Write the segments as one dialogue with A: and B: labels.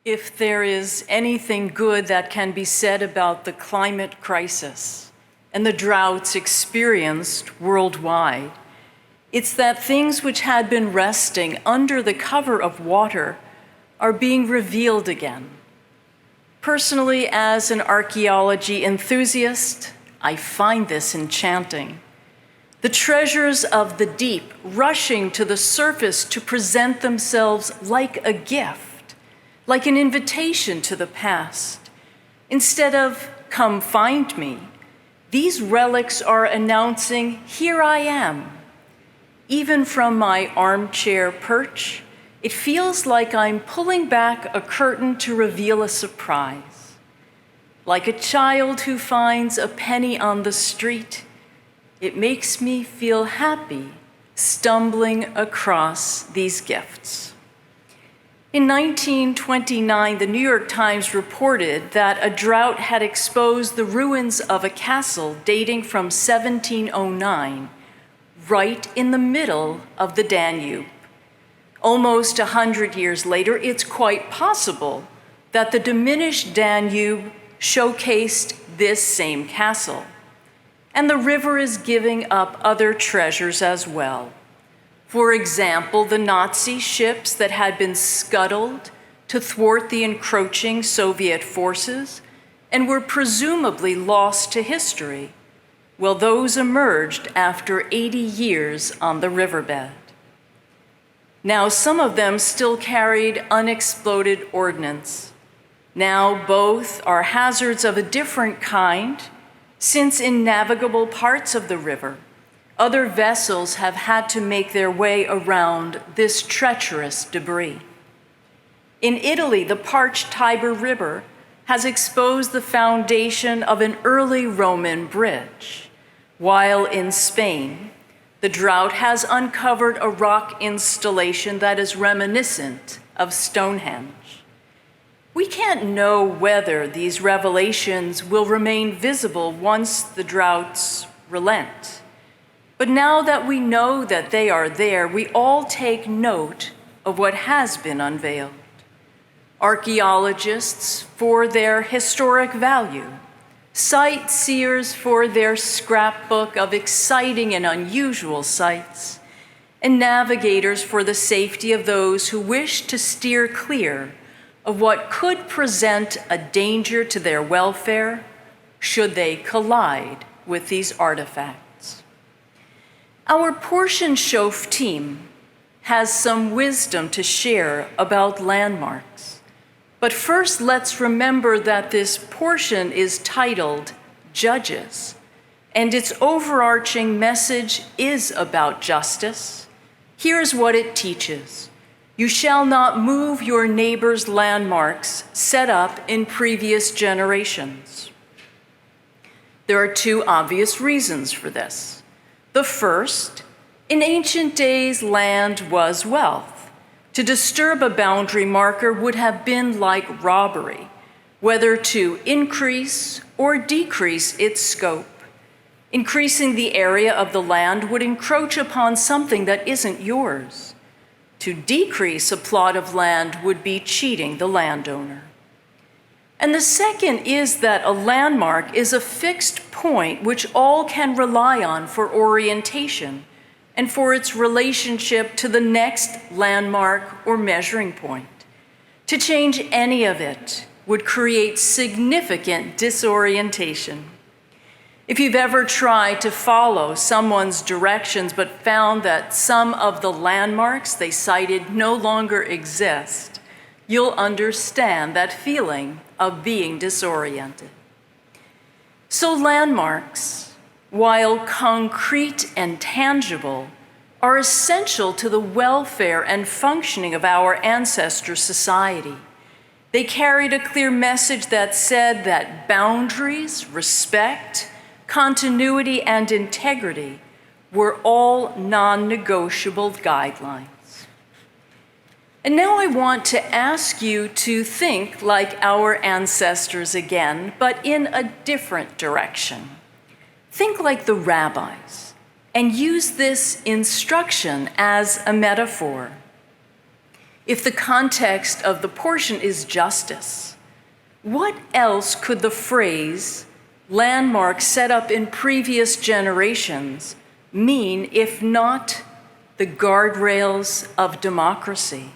A: If there is anything good that can be said about the climate crisis and the droughts experienced worldwide, it's that things which had been resting under the cover of water are being revealed again. Personally, as an archaeology enthusiast, I find this enchanting. The treasures of the deep rushing to the surface to present themselves like a gift, like an invitation to the past. Instead of, "Come find me," these relics are announcing, "Here I am." Even from my armchair perch, it feels like I'm pulling back a curtain to reveal a surprise. Like a child who finds a penny on the street, it makes me feel happy stumbling across these gifts. In 1929, the New York Times reported that a drought had exposed the ruins of a castle dating from 1709, right in the middle of the Danube. Almost 100 years later, it's quite possible that the diminished Danube showcased this same castle. And the river is giving up other treasures as well. For example, the Nazi ships that had been scuttled to thwart the encroaching Soviet forces and were presumably lost to history. Well, those emerged after 80 years on the riverbed. Now, some of them still carried unexploded ordnance. Now, both are hazards of a different kind, since in navigable parts of the river, other vessels have had to make their way around this treacherous debris. In Italy, the parched Tiber River has exposed the foundation of an early Roman bridge, while in Spain, the drought has uncovered a rock installation that is reminiscent of Stonehenge. We can't know whether these revelations will remain visible once the droughts relent. But now that we know that they are there, we all take note of what has been unveiled. Archaeologists for their historic value, sightseers for their scrapbook of exciting and unusual sights, and navigators for the safety of those who wish to steer clear of what could present a danger to their welfare should they collide with these artifacts. Our Portion Shof team has some wisdom to share about landmarks. But first, let's remember that this portion is titled Judges, and its overarching message is about justice. Here's what it teaches. You shall not move your neighbor's landmarks set up in previous generations. There are two obvious reasons for this. The first, in ancient days, land was wealth. To disturb a boundary marker would have been like robbery, whether to increase or decrease its scope. Increasing the area of the land would encroach upon something that isn't yours. To decrease a plot of land would be cheating the landowner. And the second is that a landmark is a fixed point which all can rely on for orientation and for its relationship to the next landmark or measuring point. To change any of it would create significant disorientation. If you've ever tried to follow someone's directions but found that some of the landmarks they cited no longer exist, you'll understand that feeling of being disoriented. So landmarks, while concrete and tangible, are essential to the welfare and functioning of our ancestor society. They carried a clear message that said that boundaries, respect, continuity, and integrity were all non-negotiable guidelines. And now I want to ask you to think like our ancestors again, but in a different direction. Think like the rabbis and use this instruction as a metaphor. If the context of the portion is justice, what else could the phrase landmark set up in previous generations mean if not the guardrails of democracy?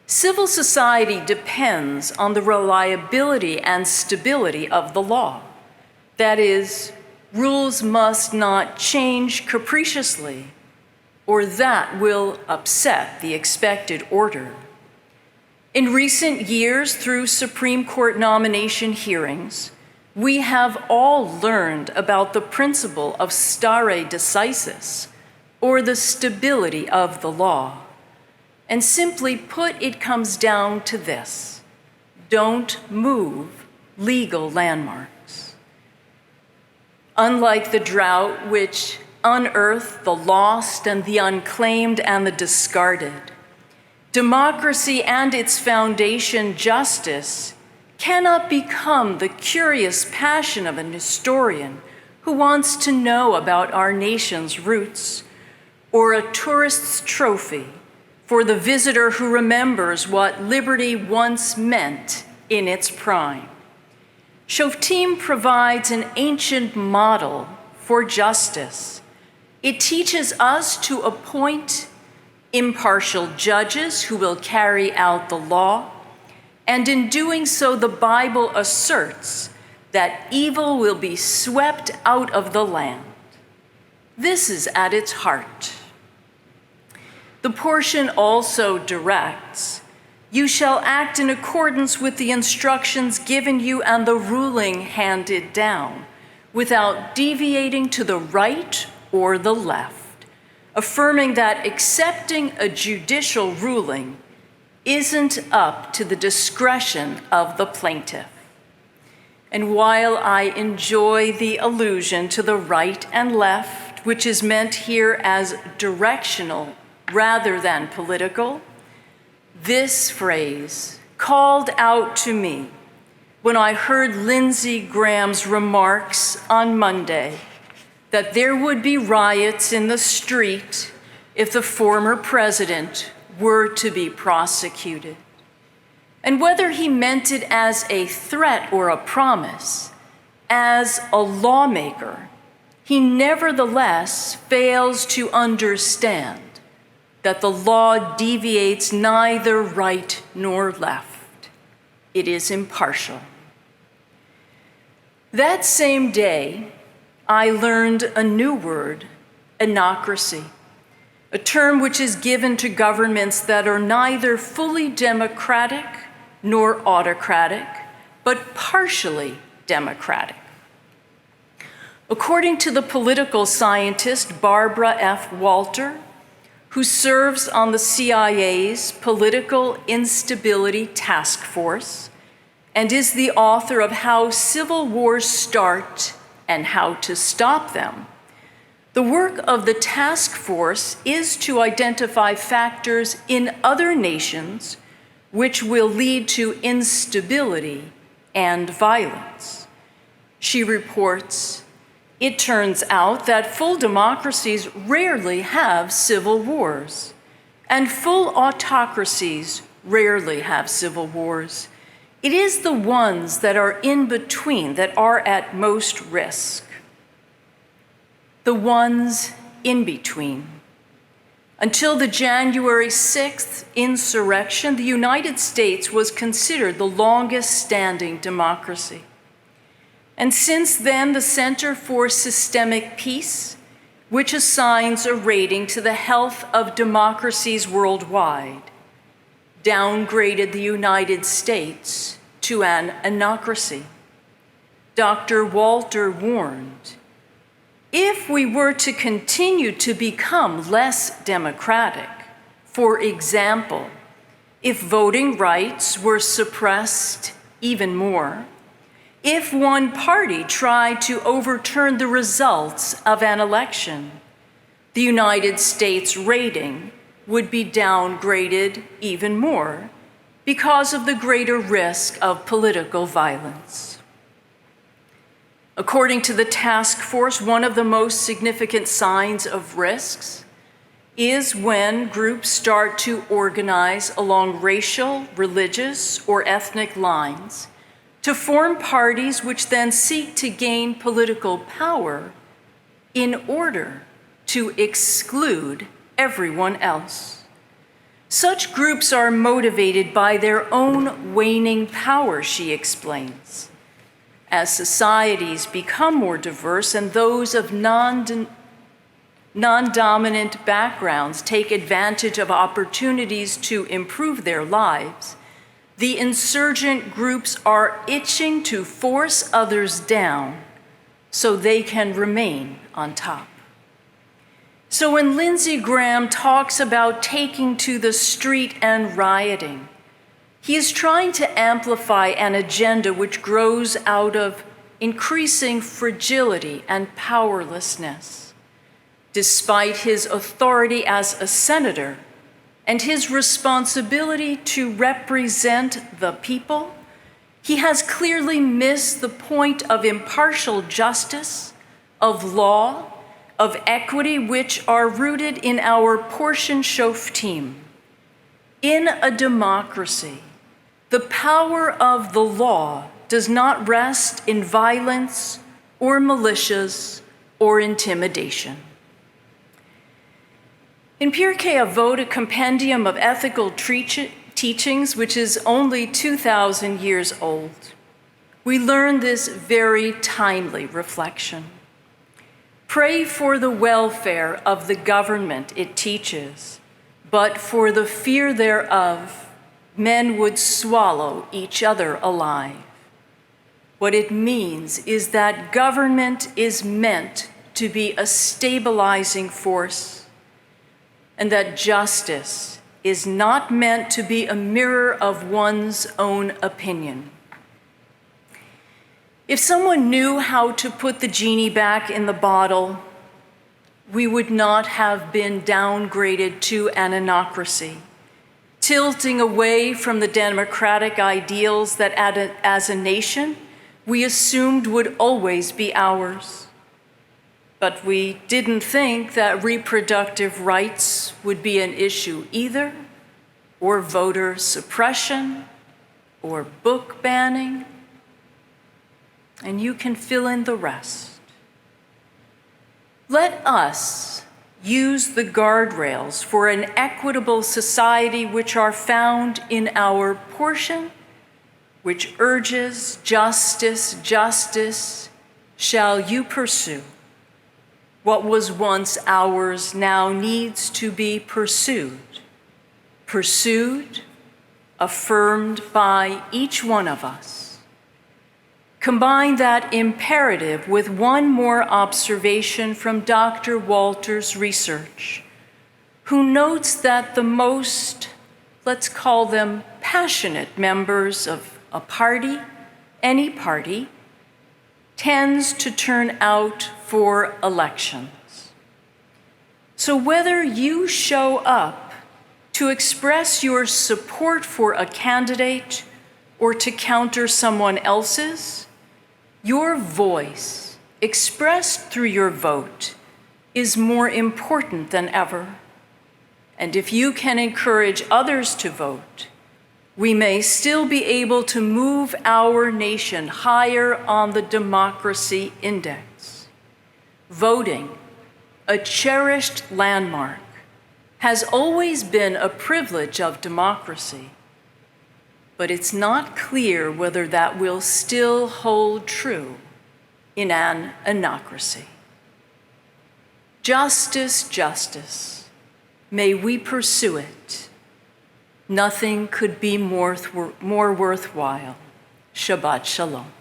A: Civil society depends on the reliability and stability of the law. That is, rules must not change capriciously, or that will upset the expected order. In recent years, through Supreme Court nomination hearings, we have all learned about the principle of stare decisis, or the stability of the law. And simply put, it comes down to this: don't move legal landmarks. Unlike the drought, which unearthed the lost and the unclaimed and the discarded, democracy and its foundation, justice, cannot become the curious passion of an historian who wants to know about our nation's roots, or a tourist's trophy for the visitor who remembers what liberty once meant in its prime. Shoftim provides an ancient model for justice. It teaches us to appoint impartial judges who will carry out the law, and in doing so, the Bible asserts that evil will be swept out of the land. This is at its heart. The portion also directs, "You shall act in accordance with the instructions given you and the ruling handed down, without deviating to the right or the left," affirming that accepting a judicial ruling isn't up to the discretion of the plaintiff. And while I enjoy the allusion to the right and left, which is meant here as directional rather than political, this phrase called out to me when I heard Lindsey Graham's remarks on Monday that there would be riots in the street if the former president were to be prosecuted. And whether he meant it as a threat or a promise, as a lawmaker, he nevertheless fails to understand that the law deviates neither right nor left. It is impartial. That same day, I learned a new word, anocracy, a term which is given to governments that are neither fully democratic nor autocratic, but partially democratic. According to the political scientist Barbara F. Walter, who serves on the CIA's Political Instability Task Force and is the author of How Civil Wars Start and How to Stop Them, the work of the task force is to identify factors in other nations which will lead to instability and violence. She reports, "It turns out that full democracies rarely have civil wars, and full autocracies rarely have civil wars. It is the ones that are in between that are at most risk. The ones in between." Until the January 6th insurrection, the United States was considered the longest-standing democracy. And since then, the Center for Systemic Peace, which assigns a rating to the health of democracies worldwide, downgraded the United States to an anocracy. Dr. Walter warned, if we were to continue to become less democratic, for example, if voting rights were suppressed even more, if one party tried to overturn the results of an election, the United States rating would be downgraded even more because of the greater risk of political violence. According to the task force, one of the most significant signs of risks is when groups start to organize along racial, religious, or ethnic lines to form parties which then seek to gain political power in order to exclude everyone else. Such groups are motivated by their own waning power, she explains. As societies become more diverse and those of non-dominant backgrounds take advantage of opportunities to improve their lives, the insurgent groups are itching to force others down so they can remain on top. So when Lindsey Graham talks about taking to the street and rioting, he is trying to amplify an agenda which grows out of increasing fragility and powerlessness. Despite his authority as a senator and his responsibility to represent the people, he has clearly missed the point of impartial justice, of law, of equity, which are rooted in our portion shoftim. In a democracy, the power of the law does not rest in violence or militias or intimidation. In Pirkei Avot, a compendium of ethical teachings, which is only 2,000 years old, we learn this very timely reflection. Pray for the welfare of the government, it teaches, but for the fear thereof, men would swallow each other alive. What it means is that government is meant to be a stabilizing force, and that justice is not meant to be a mirror of one's own opinion. If someone knew how to put the genie back in the bottle, we would not have been downgraded to an anocracy, tilting away from the democratic ideals that as a nation we assumed would always be ours. But we didn't think that reproductive rights would be an issue either, or voter suppression, or book banning, and you can fill in the rest. Let us use the guardrails for an equitable society which are found in our portion, which urges justice, justice, shall you pursue. What was once ours now needs to be pursued, affirmed by each one of us. Combine that imperative with one more observation from Dr. Walter's research, who notes that the most, let's call them passionate members of a party, any party, tends to turn out for elections. So whether you show up to express your support for a candidate or to counter someone else's, your voice, expressed through your vote, is more important than ever. And if you can encourage others to vote, we may still be able to move our nation higher on the democracy index. Voting, a cherished landmark, has always been a privilege of democracy, but it's not clear whether that will still hold true in an anocracy. Justice, justice, may we pursue it. Nothing could be more worthwhile. Shabbat Shalom.